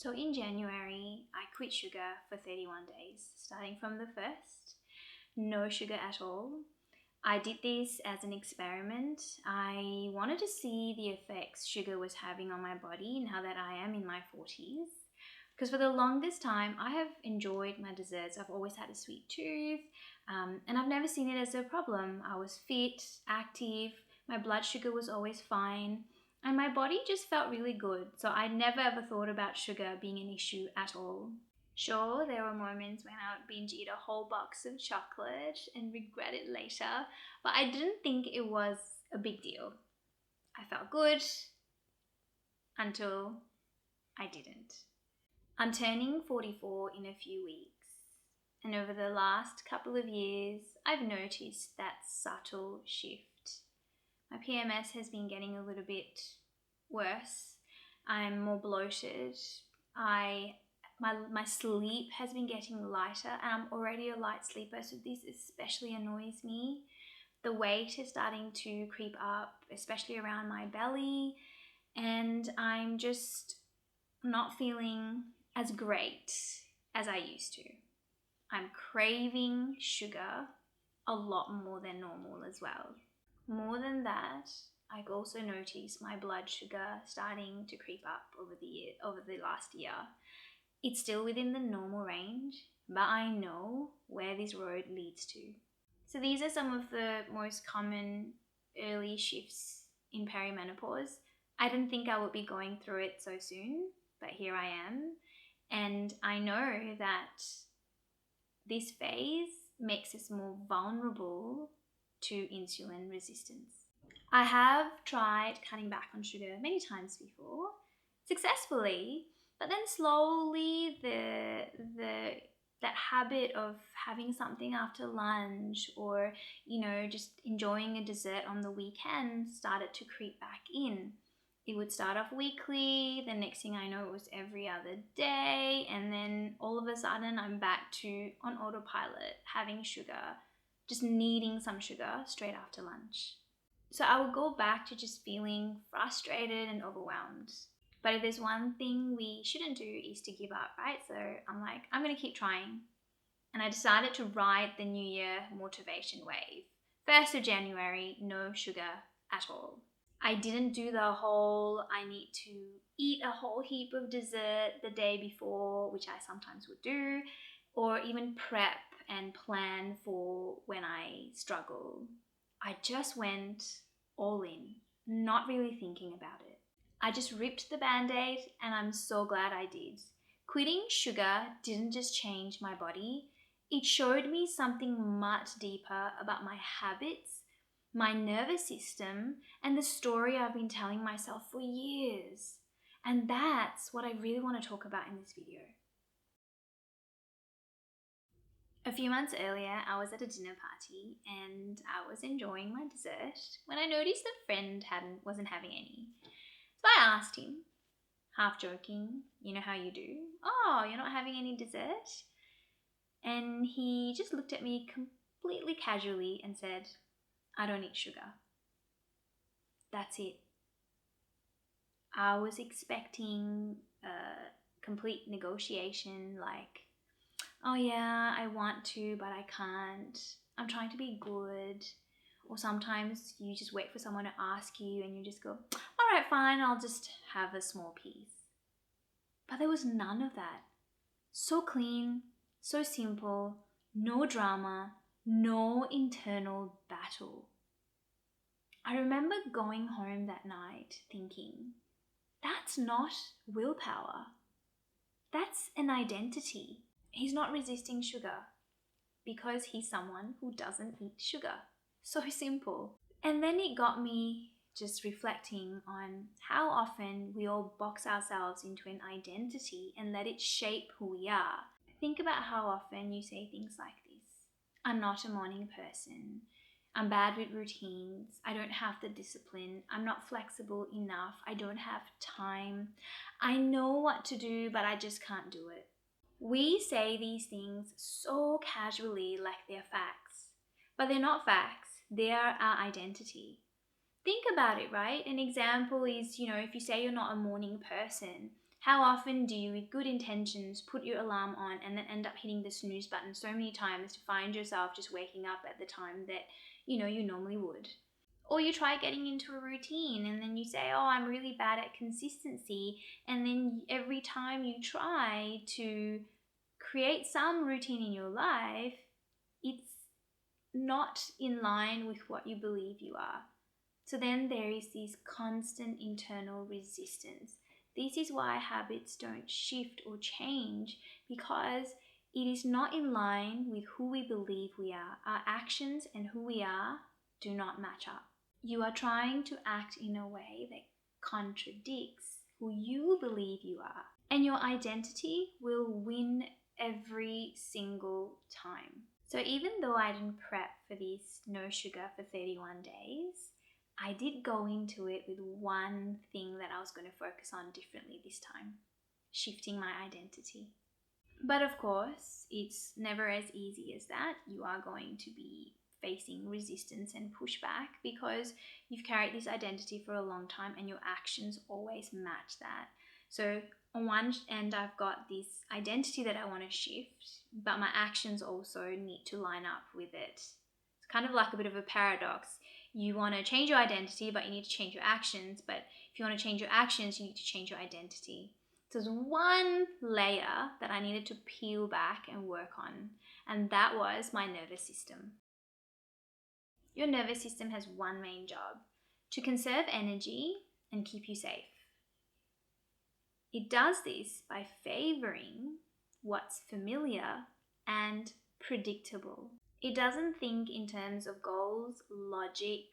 So in January, I quit sugar for 31 days, starting from the 1st. No sugar at all. I did this as an experiment. I wanted to see the effects sugar was having on my body now that I am in my 40s. Because for the longest time, I have enjoyed my desserts. I've always had a sweet tooth, and I've never seen it as a problem. I was fit, active, my blood sugar was always fine, and my body just felt really good. So I never ever thought about sugar being an issue at all. Sure, there were moments when I would binge eat a whole box of chocolate and regret it later, but I didn't think it was a big deal. I felt good until I didn't. I'm turning 44 in a few weeks, and over the last couple of years, I've noticed that subtle shift. My PMS has been getting a little bit worse. I'm more bloated. My sleep has been getting lighter, and I'm already a light sleeper, so this especially annoys me. The weight is starting to creep up, especially around my belly, and I'm just not feeling as great as I used to. I'm craving sugar a lot more than normal as well. More than that, I've also noticed my blood sugar starting to creep up over the last year. It's still within the normal range, but I know where this road leads to. So these are some of the most common early shifts in perimenopause. I didn't think I would be going through it so soon, but here I am. And I know that this phase makes us more vulnerable to insulin resistance. I have tried cutting back on sugar many times before, successfully, but then slowly that habit of having something after lunch or, just enjoying a dessert on the weekend started to creep back in. It would start off weekly, the next thing I know it was every other day, and then all of a sudden I'm back to on autopilot, having sugar, just needing some sugar straight after lunch. So I will go back to just feeling frustrated and overwhelmed. But if there's one thing we shouldn't do is to give up, right? So I'm like, I'm going to keep trying. And I decided to ride the New Year motivation wave. 1st of January, no sugar at all. I didn't do the whole, I need to eat a whole heap of dessert the day before, which I sometimes would do, or even prep and plan for when I struggle. I just went all in, not really thinking about it. I just ripped the band-aid, and I'm so glad I did. Quitting sugar didn't just change my body, it showed me something much deeper about my habits, my nervous system, and the story I've been telling myself for years. And that's what I really want to talk about in this video. A few months earlier, I was at a dinner party and I was enjoying my dessert when I noticed a friend wasn't having any. So I asked him, half joking, you know how you do, "Oh, you're not having any dessert?" And he just looked at me completely casually and said, "I don't eat sugar." That's it. I was expecting a complete negotiation like, "Oh yeah, I want to, but I can't. I'm trying to be good." Or sometimes you just wait for someone to ask you and you just go, "All right, fine, I'll just have a small piece." But there was none of that. So clean, so simple, no drama, no internal battle. I remember going home that night thinking, that's not willpower. That's an identity. He's not resisting sugar because he's someone who doesn't eat sugar. So simple. And then it got me just reflecting on how often we all box ourselves into an identity and let it shape who we are. Think about how often you say things like this. I'm not a morning person. I'm bad with routines. I don't have the discipline. I'm not flexible enough. I don't have time. I know what to do, but I just can't do it. We say these things so casually like they're facts, but they're not facts. They are our identity. Think about it, right? An example is, if you say you're not a morning person, How often do you, with good intentions, put your alarm on and then end up hitting the snooze button so many times to find yourself just waking up at the time that you normally would? Or you try getting into a routine and then you say, oh, I'm really bad at consistency. And then every time you try to create some routine in your life, it's not in line with what you believe you are. So then there is this constant internal resistance. This is why habits don't shift or change, because it is not in line with who we believe we are. Our actions and who we are do not match up. You are trying to act in a way that contradicts who you believe you are. And your identity will win every single time. So even though I didn't prep for this no sugar for 31 days, I did go into it with one thing that I was going to focus on differently this time: shifting my identity. But of course, it's never as easy as that. You are going to be facing resistance and pushback because you've carried this identity for a long time and your actions always match that. So on one end, I've got this identity that I want to shift, but my actions also need to line up with it. It's kind of like a bit of a paradox. You want to change your identity, but you need to change your actions. But if you want to change your actions, you need to change your identity. So there's one layer that I needed to peel back and work on, and that was my nervous system. Your nervous system has one main job: to conserve energy and keep you safe. It does this by favoring what's familiar and predictable. It doesn't think in terms of goals, logic,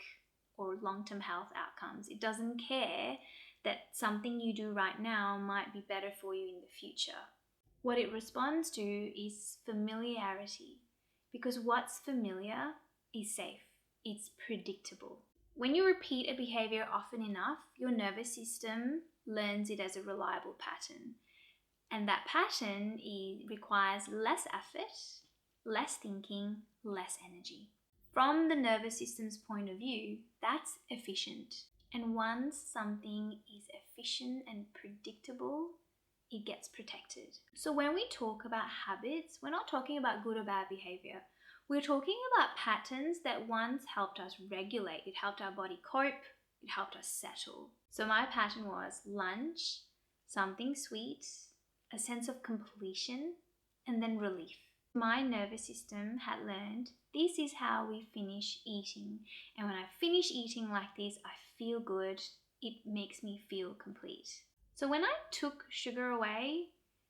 or long-term health outcomes. It doesn't care that something you do right now might be better for you in the future. What it responds to is familiarity, because what's familiar is safe. It's predictable. When you repeat a behavior often enough, your nervous system learns it as a reliable pattern. And that pattern requires less effort, less thinking, less energy. From the nervous system's point of view, that's efficient. And once something is efficient and predictable, it gets protected. So when we talk about habits, we're not talking about good or bad behavior. We're talking about patterns that once helped us regulate. It helped our body cope. It helped us settle. So my pattern was lunch, something sweet, a sense of completion, and then relief. My nervous system had learned this is how we finish eating. And when I finish eating like this, I feel good. It makes me feel complete. So when I took sugar away,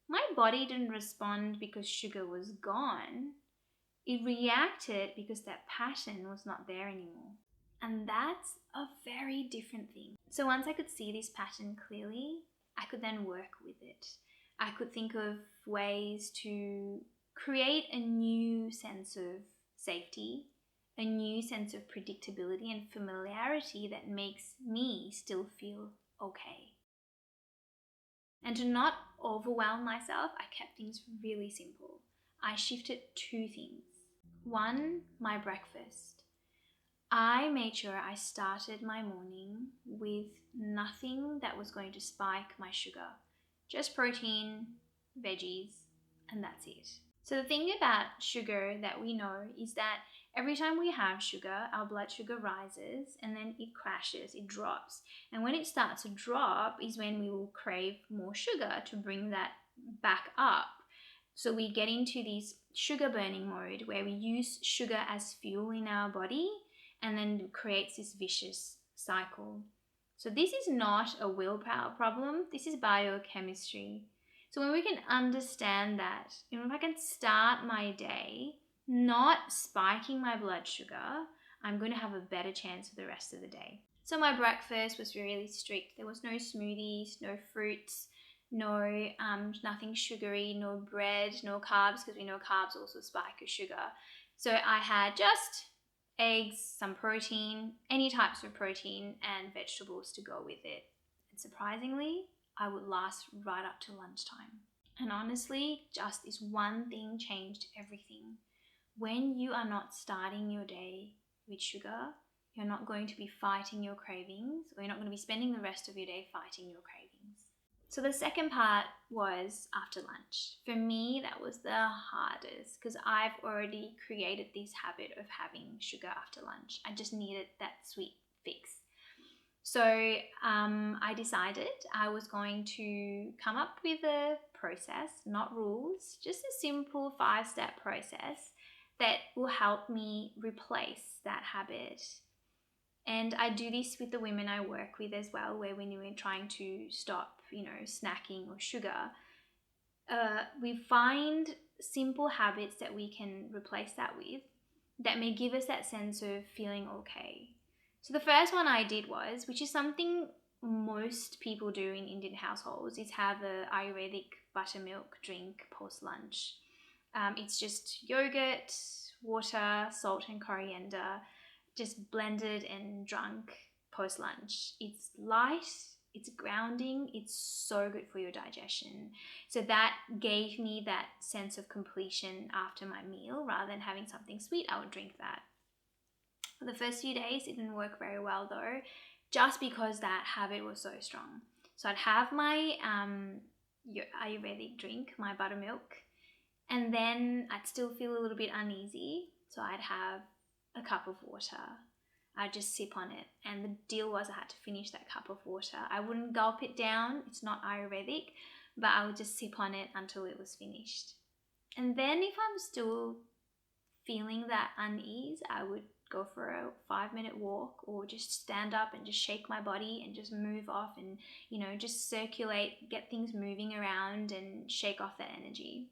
my body didn't respond because sugar was gone. It reacted because that pattern was not there anymore. And that's a very different thing. So once I could see this pattern clearly, I could then work with it. I could think of ways to create a new sense of safety, a new sense of predictability and familiarity that makes me still feel okay. And to not overwhelm myself, I kept things really simple. I shifted two things. One, my breakfast. I made sure I started my morning with nothing that was going to spike my sugar. Just protein, veggies, and that's it. So the thing about sugar that we know is that every time we have sugar, our blood sugar rises and then it crashes, it drops. And when it starts to drop is when we will crave more sugar to bring that back up. So we get into this sugar burning mode where we use sugar as fuel in our body, and then it creates this vicious cycle. So this is not a willpower problem, this is biochemistry. So when we can understand that, if I can start my day not spiking my blood sugar, I'm going to have a better chance for the rest of the day. So my breakfast was really strict. There was no smoothies, no fruits, no nothing sugary, no bread, no carbs, because we know carbs also spike your sugar. So I had just eggs, some protein, any types of protein, and vegetables to go with it. And surprisingly, I would last right up to lunchtime. And honestly, just this one thing changed everything. When you are not starting your day with sugar, you're not going to be fighting your cravings, or you're not going to be spending the rest of your day fighting your cravings. So the second part was after lunch. For me, that was the hardest because I've already created this habit of having sugar after lunch. I just needed that sweet fix. So I decided I was going to come up with a process, not rules, just a simple 5-step process that will help me replace that habit. And I do this with the women I work with as well, where when we're trying to stop, snacking or sugar, we find simple habits that we can replace that with that may give us that sense of feeling okay. So the first one I did was, which is something most people do in Indian households, is have a Ayurvedic buttermilk drink post-lunch. It's just yogurt, water, salt and coriander, just blended and drunk post-lunch. It's light, it's grounding, it's so good for your digestion. So that gave me that sense of completion after my meal. Rather than having something sweet, I would drink that. For the first few days, it didn't work very well though, just because that habit was so strong. So I'd have my Ayurvedic drink, my buttermilk, and then I'd still feel a little bit uneasy. So I'd have a cup of water. I'd just sip on it. And the deal was I had to finish that cup of water. I wouldn't gulp it down. It's not Ayurvedic, but I would just sip on it until it was finished. And then if I'm still feeling that unease, I would go for a 5-minute walk or just stand up and just shake my body and just move off and, just circulate, get things moving around and shake off that energy.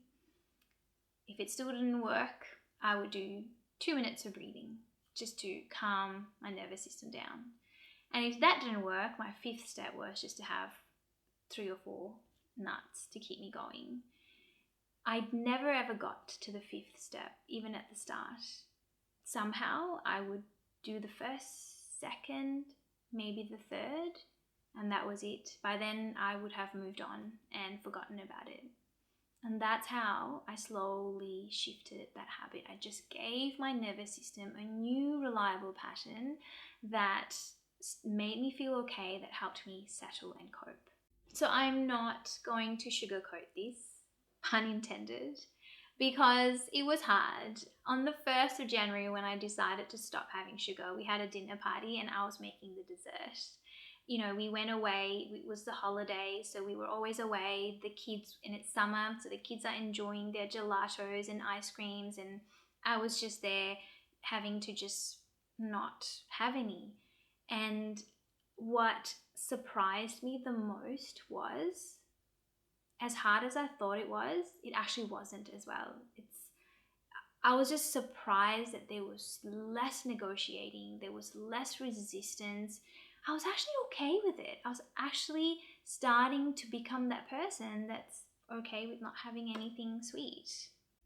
If it still didn't work, I would do 2 minutes of breathing just to calm my nervous system down. And if that didn't work, my 5th step was just to have 3 or 4 nuts to keep me going. I never ever got to the 5th step, even at the start. Somehow I would do the 1st, 2nd, maybe the 3rd, and that was it. By then I would have moved on and forgotten about it. And that's how I slowly shifted that habit. I just gave my nervous system a new reliable pattern that made me feel okay, that helped me settle and cope. So I'm not going to sugarcoat this, pun intended, because it was hard. On the 1st of January, when I decided to stop having sugar, we had a dinner party and I was making the dessert. We went away, it was the holiday, so we were always away. The kids, and it's summer, so the kids are enjoying their gelatos and ice creams, and I was just there having to just not have any. And what surprised me the most was, as hard as I thought it actually wasn't as well. I was just surprised that there was less negotiating, there was less resistance. I was actually okay with it. I was actually starting to become that person that's okay with not having anything sweet.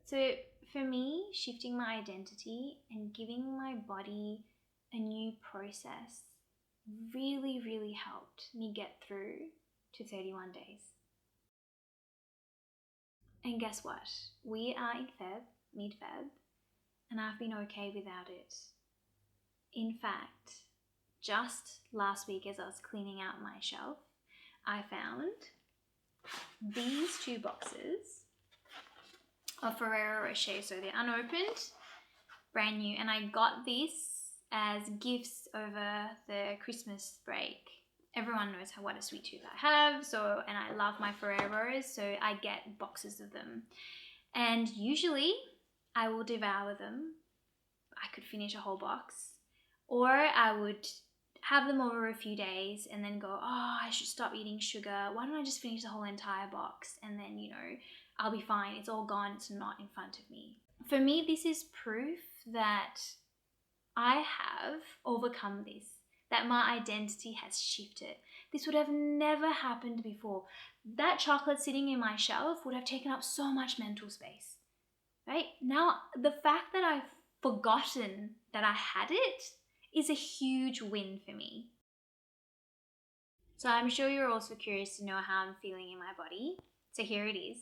So for me, shifting my identity and giving my body a new process really, really helped me get through to 31 days. And guess what? We are in mid-Feb, and I've been okay without it. In fact, just last week as I was cleaning out my shelf, I found these 2 boxes of Ferrero Rocher. So they're unopened, brand new, and I got this as gifts over the Christmas break. Everyone knows what a sweet tooth I have, and I love my Ferreros, so I get boxes of them. And usually I will devour them. I could finish a whole box, or I would have them over a few days and then go, I should stop eating sugar. Why don't I just finish the whole entire box and then, I'll be fine. It's all gone. It's not in front of me. For me, this is proof that I have overcome this, that my identity has shifted. This would have never happened before. That chocolate sitting in my shelf would have taken up so much mental space, right? Now, the fact that I've forgotten that I had it is a huge win for me. So I'm sure you're also curious to know how I'm feeling in my body. So here it is.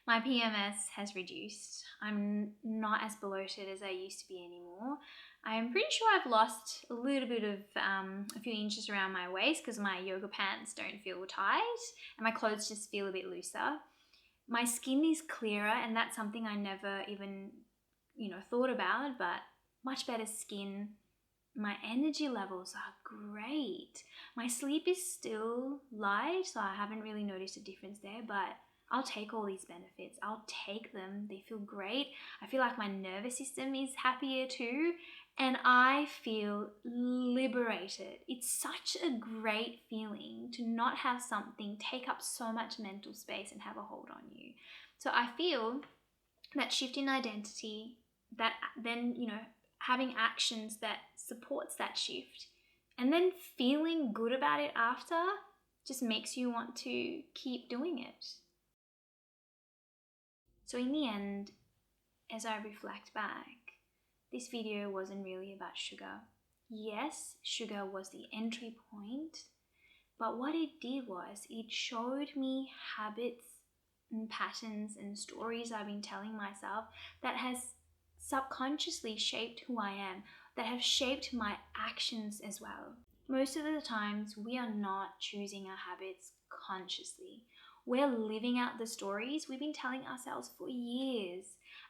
My PMS has reduced. I'm not as bloated as I used to be anymore. I'm pretty sure I've lost a little bit of a few inches around my waist because my yoga pants don't feel tight and my clothes just feel a bit looser. My skin is clearer, and that's something I never even, thought about, but much better skin. My energy levels are great. My sleep is still light, so I haven't really noticed a difference there, but I'll take all these benefits. I'll take them. They feel great. I feel like my nervous system is happier too, and I feel liberated. It's such a great feeling to not have something take up so much mental space and have a hold on you. So I feel that shift in identity, that then, having actions that supports that shift, and then feeling good about it after just makes you want to keep doing it. So in the end, as I reflect back, this video wasn't really about sugar. Yes, sugar was the entry point, but what it did was it showed me habits and patterns and stories I've been telling myself that has subconsciously shaped who I am, that have shaped my actions as well. Most of the times, we are not choosing our habits consciously. We're living out the stories we've been telling ourselves for years.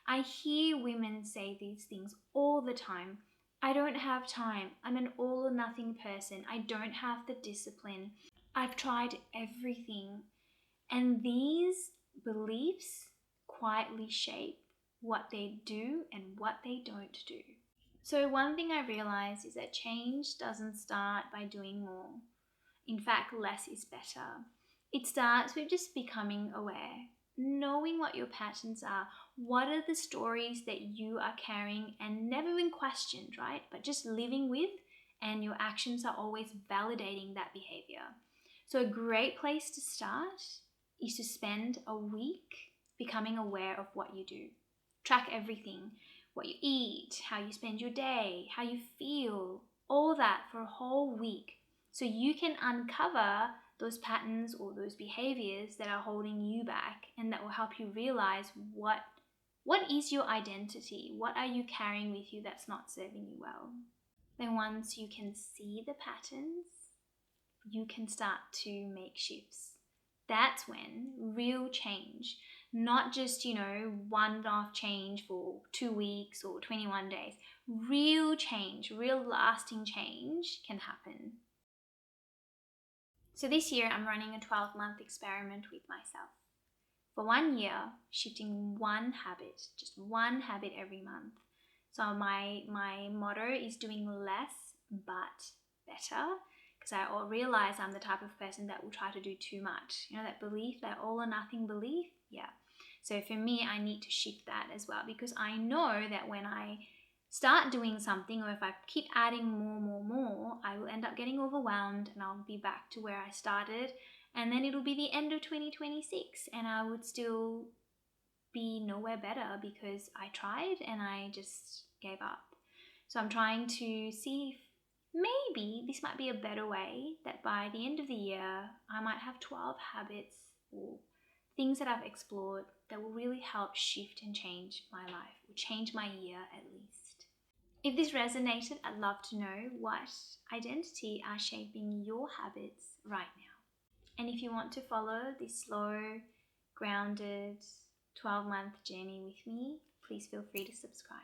I hear women say these things all the time. I don't have time. I'm an all or nothing person. I don't have the discipline. I've tried everything. And these beliefs quietly shape what they do and what they don't do. So one thing I realized is that change doesn't start by doing more. In fact, less is better. It starts with just becoming aware, knowing what your patterns are, what are the stories that you are carrying and never been questioned, right? But just living with, and your actions are always validating that behavior. So a great place to start is to spend a week becoming aware of what you do. Track everything, what you eat, how you spend your day, how you feel, all that for a whole week. So you can uncover those patterns or those behaviors that are holding you back, and that will help you realize what is your identity? What are you carrying with you that's not serving you well? Then once you can see the patterns, you can start to make shifts. That's when real change, not just, one-off change for 2 weeks or 21 days, real change, real lasting change can happen. So this year I'm running a 12-month experiment with myself. For 1 year, shifting one habit, just one habit every month. So my motto is doing less but better, because I realize I'm the type of person that will try to do too much. That belief, that all or nothing belief, yeah. So for me, I need to shift that as well, because I know that when I start doing something, or if I keep adding more, I will end up getting overwhelmed and I'll be back to where I started. And then it'll be the end of 2026 and I would still be nowhere better because I tried and I just gave up. So I'm trying to see if maybe this might be a better way, that by the end of the year, I might have 12 habits or things that I've explored that will really help shift and change my life, or change my year at least. If this resonated, I'd love to know what identity are shaping your habits right now. And if you want to follow this slow, grounded, 12-month journey with me, please feel free to subscribe.